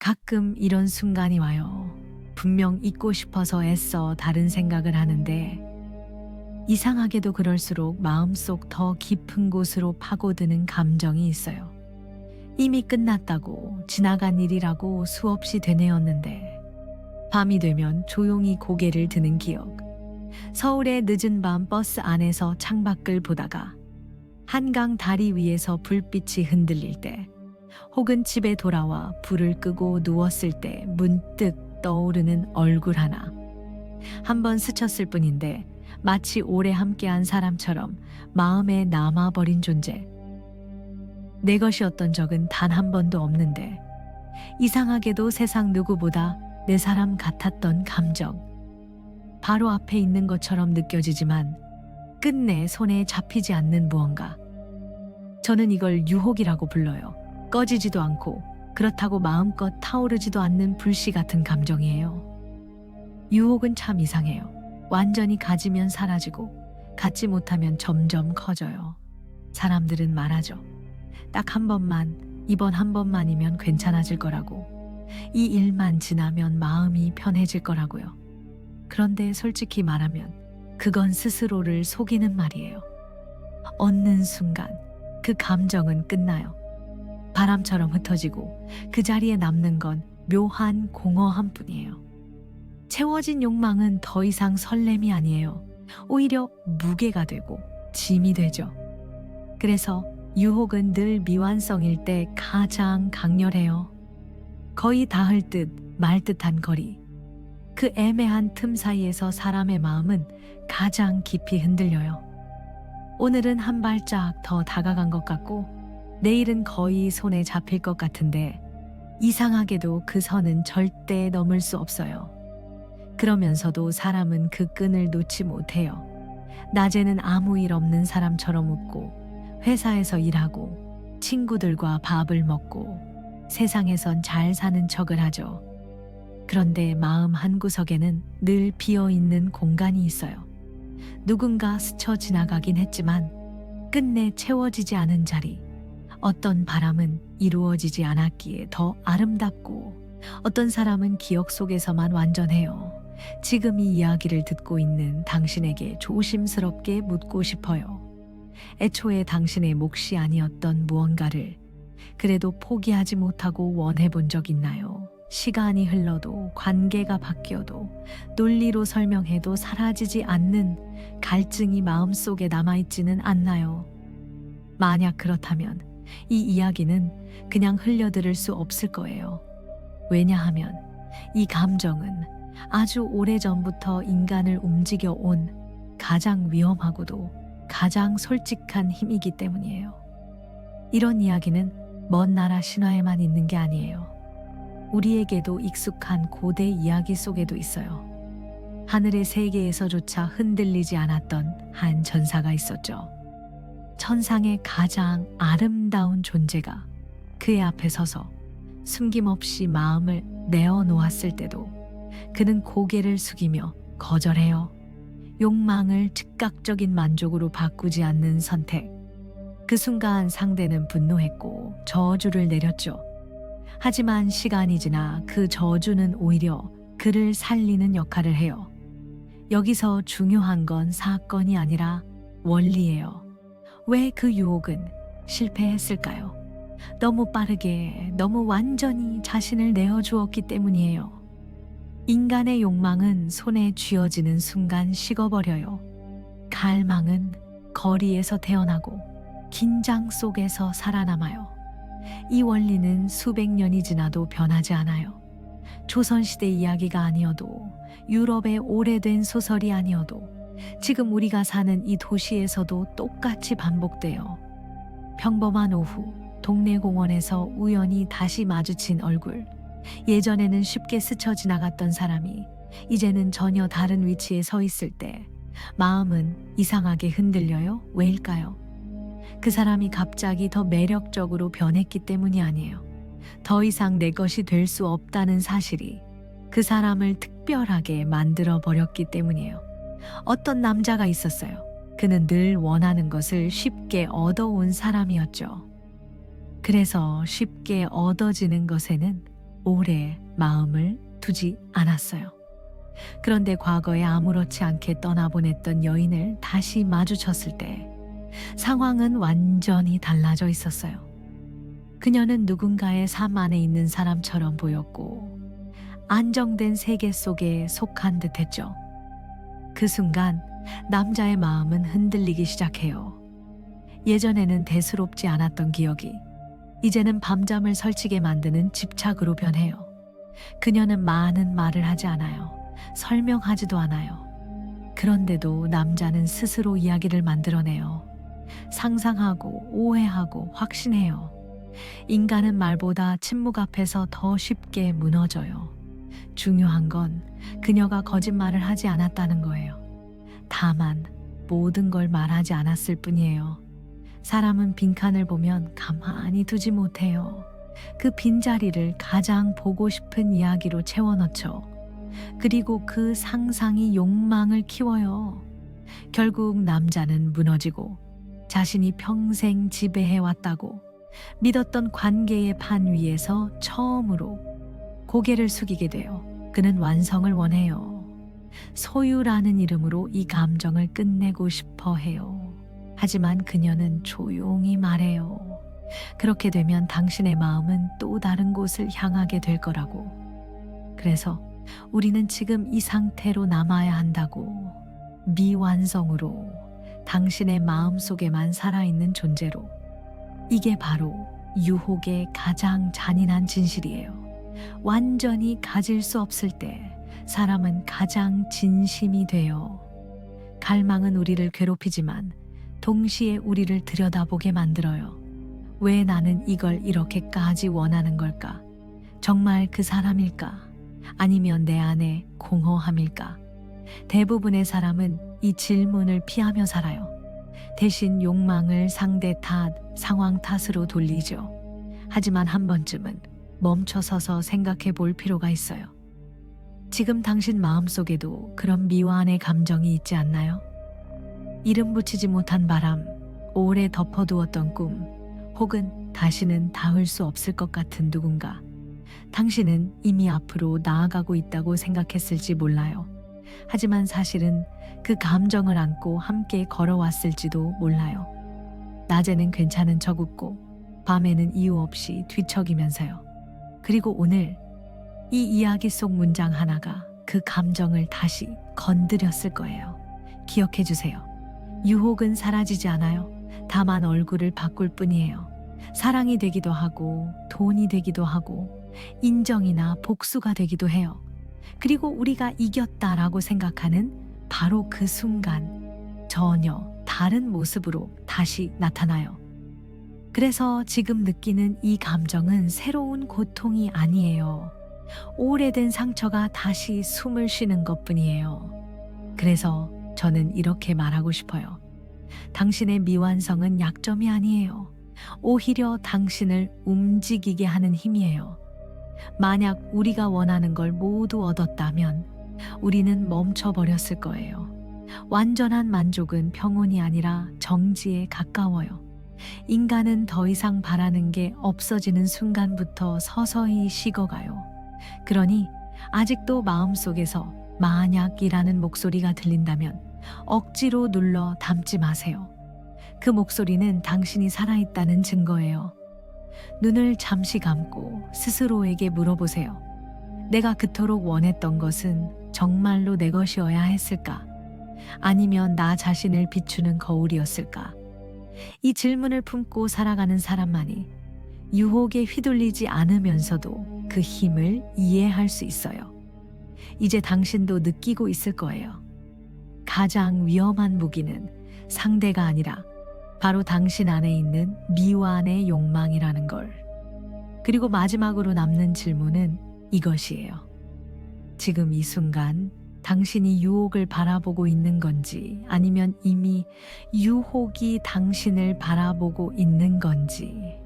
가끔 이런 순간이 와요. 분명 잊고 싶어서 애써 다른 생각을 하는데 이상하게도 그럴수록 마음속 더 깊은 곳으로 파고드는 감정이 있어요. 이미 끝났다고, 지나간 일이라고 수없이 되뇌었는데 밤이 되면 조용히 고개를 드는 기억. 서울의 늦은 밤 버스 안에서 창밖을 보다가 한강 다리 위에서 불빛이 흔들릴 때, 혹은 집에 돌아와 불을 끄고 누웠을 때 문득 떠오르는 얼굴 하나. 한번 스쳤을 뿐인데 마치 오래 함께한 사람처럼 마음에 남아버린 존재. 내 것이었던 적은 단 한 번도 없는데 이상하게도 세상 누구보다 내 사람 같았던 감정. 바로 앞에 있는 것처럼 느껴지지만 끝내 손에 잡히지 않는 무언가. 저는 이걸 유혹이라고 불러요. 꺼지지도 않고 그렇다고 마음껏 타오르지도 않는 불씨 같은 감정이에요. 유혹은 참 이상해요. 완전히 가지면 사라지고 갖지 못하면 점점 커져요. 사람들은 말하죠. 딱 한 번만, 이번 한 번만이면 괜찮아질 거라고. 이 일만 지나면 마음이 편해질 거라고요. 그런데 솔직히 말하면 그건 스스로를 속이는 말이에요. 얻는 순간 그 감정은 끝나요. 바람처럼 흩어지고 그 자리에 남는 건 묘한 공허함 뿐이에요. 채워진 욕망은 더 이상 설렘이 아니에요. 오히려 무게가 되고 짐이 되죠. 그래서 유혹은 늘 미완성일 때 가장 강렬해요. 거의 닿을 듯 말 듯한 거리. 그 애매한 틈 사이에서 사람의 마음은 가장 깊이 흔들려요. 오늘은 한 발짝 더 다가간 것 같고 내일은 거의 손에 잡힐 것 같은데 이상하게도 그 선은 절대 넘을 수 없어요. 그러면서도 사람은 그 끈을 놓지 못해요. 낮에는 아무 일 없는 사람처럼 웃고 회사에서 일하고 친구들과 밥을 먹고 세상에선 잘 사는 척을 하죠. 그런데 마음 한구석에는 늘 비어있는 공간이 있어요. 누군가 스쳐 지나가긴 했지만 끝내 채워지지 않은 자리. 어떤 바람은 이루어지지 않았기에 더 아름답고 어떤 사람은 기억 속에서만 완전해요. 지금 이 이야기를 듣고 있는 당신에게 조심스럽게 묻고 싶어요. 애초에 당신의 몫이 아니었던 무언가를 그래도 포기하지 못하고 원해본 적 있나요? 시간이 흘러도 관계가 바뀌어도 논리로 설명해도 사라지지 않는 갈증이 마음속에 남아있지는 않나요? 만약 그렇다면 이 이야기는 그냥 흘려들을 수 없을 거예요. 왜냐하면 이 감정은 아주 오래전부터 인간을 움직여 온 가장 위험하고도 가장 솔직한 힘이기 때문이에요. 이런 이야기는 먼 나라 신화에만 있는 게 아니에요. 우리에게도 익숙한 고대 이야기 속에도 있어요. 하늘의 세계에서조차 흔들리지 않았던 한 전사가 있었죠. 천상의 가장 아름다운 존재가 그의 앞에 서서 숨김없이 마음을 내어놓았을 때도 그는 고개를 숙이며 거절해요. 욕망을 즉각적인 만족으로 바꾸지 않는 선택. 그 순간 상대는 분노했고 저주를 내렸죠. 하지만 시간이 지나 그 저주는 오히려 그를 살리는 역할을 해요. 여기서 중요한 건 사건이 아니라 원리예요. 왜 그 유혹은 실패했을까요? 너무 빠르게, 너무 완전히 자신을 내어주었기 때문이에요. 인간의 욕망은 손에 쥐어지는 순간 식어버려요. 갈망은 거리에서 태어나고 긴장 속에서 살아남아요. 이 원리는 수백 년이 지나도 변하지 않아요. 조선시대 이야기가 아니어도, 유럽의 오래된 소설이 아니어도, 지금 우리가 사는 이 도시에서도 똑같이 반복돼요. 평범한 오후, 동네 공원에서 우연히 다시 마주친 얼굴. 예전에는 쉽게 스쳐 지나갔던 사람이 이제는 전혀 다른 위치에 서 있을 때 마음은 이상하게 흔들려요. 왜일까요? 그 사람이 갑자기 더 매력적으로 변했기 때문이 아니에요. 더 이상 내 것이 될 수 없다는 사실이 그 사람을 특별하게 만들어 버렸기 때문이에요. 어떤 남자가 있었어요. 그는 늘 원하는 것을 쉽게 얻어온 사람이었죠. 그래서 쉽게 얻어지는 것에는 오래 마음을 두지 않았어요. 그런데 과거에 아무렇지 않게 떠나보냈던 여인을 다시 마주쳤을 때 상황은 완전히 달라져 있었어요. 그녀는 누군가의 삶 안에 있는 사람처럼 보였고 안정된 세계 속에 속한 듯했죠. 그 순간 남자의 마음은 흔들리기 시작해요. 예전에는 대수롭지 않았던 기억이 이제는 밤잠을 설치게 만드는 집착으로 변해요. 그녀는 많은 말을 하지 않아요. 설명하지도 않아요. 그런데도 남자는 스스로 이야기를 만들어내요. 상상하고 오해하고 확신해요. 인간은 말보다 침묵 앞에서 더 쉽게 무너져요. 중요한 건 그녀가 거짓말을 하지 않았다는 거예요. 다만 모든 걸 말하지 않았을 뿐이에요. 사람은 빈칸을 보면 가만히 두지 못해요. 그 빈자리를 가장 보고 싶은 이야기로 채워넣죠. 그리고 그 상상이 욕망을 키워요. 결국 남자는 무너지고 자신이 평생 지배해왔다고 믿었던 관계의 판 위에서 처음으로 고개를 숙이게 돼요. 그는 완성을 원해요. 소유라는 이름으로 이 감정을 끝내고 싶어 해요. 하지만 그녀는 조용히 말해요. 그렇게 되면 당신의 마음은 또 다른 곳을 향하게 될 거라고. 그래서 우리는 지금 이 상태로 남아야 한다고. 미완성으로 당신의 마음 속에만 살아있는 존재로. 이게 바로 유혹의 가장 잔인한 진실이에요. 완전히 가질 수 없을 때 사람은 가장 진심이 돼요. 갈망은 우리를 괴롭히지만 동시에 우리를 들여다보게 만들어요. 왜 나는 이걸 이렇게까지 원하는 걸까? 정말 그 사람일까? 아니면 내 안에 공허함일까? 대부분의 사람은 이 질문을 피하며 살아요. 대신 욕망을 상대 탓, 상황 탓으로 돌리죠. 하지만 한 번쯤은 멈춰서서 생각해 볼 필요가 있어요. 지금 당신 마음속에도 그런 미완의 감정이 있지 않나요? 이름 붙이지 못한 바람, 오래 덮어두었던 꿈, 혹은 다시는 닿을 수 없을 것 같은 누군가. 당신은 이미 앞으로 나아가고 있다고 생각했을지 몰라요. 하지만 사실은 그 감정을 안고 함께 걸어왔을지도 몰라요. 낮에는 괜찮은 척 웃고 밤에는 이유 없이 뒤척이면서요. 그리고 오늘 이 이야기 속 문장 하나가 그 감정을 다시 건드렸을 거예요. 기억해 주세요. 유혹은 사라지지 않아요. 다만 얼굴을 바꿀 뿐이에요. 사랑이 되기도 하고 돈이 되기도 하고 인정이나 복수가 되기도 해요. 그리고 우리가 이겼다라고 생각하는 바로 그 순간 전혀 다른 모습으로 다시 나타나요. 그래서 지금 느끼는 이 감정은 새로운 고통이 아니에요. 오래된 상처가 다시 숨을 쉬는 것뿐이에요. 그래서 저는 이렇게 말하고 싶어요. 당신의 미완성은 약점이 아니에요. 오히려 당신을 움직이게 하는 힘이에요. 만약 우리가 원하는 걸 모두 얻었다면 우리는 멈춰버렸을 거예요. 완전한 만족은 평온이 아니라 정지에 가까워요. 인간은 더 이상 바라는 게 없어지는 순간부터 서서히 식어가요. 그러니 아직도 마음속에서 만약이라는 목소리가 들린다면 억지로 눌러 담지 마세요. 그 목소리는 당신이 살아있다는 증거예요. 눈을 잠시 감고 스스로에게 물어보세요. 내가 그토록 원했던 것은 정말로 내 것이어야 했을까? 아니면 나 자신을 비추는 거울이었을까? 이 질문을 품고 살아가는 사람만이 유혹에 휘둘리지 않으면서도 그 힘을 이해할 수 있어요. 이제 당신도 느끼고 있을 거예요. 가장 위험한 무기는 상대가 아니라 바로 당신 안에 있는 미완의 욕망이라는 걸. 그리고 마지막으로 남는 질문은 이것이에요. 지금 이 순간 당신이 유혹을 바라보고 있는 건지 아니면 이미 유혹이 당신을 바라보고 있는 건지.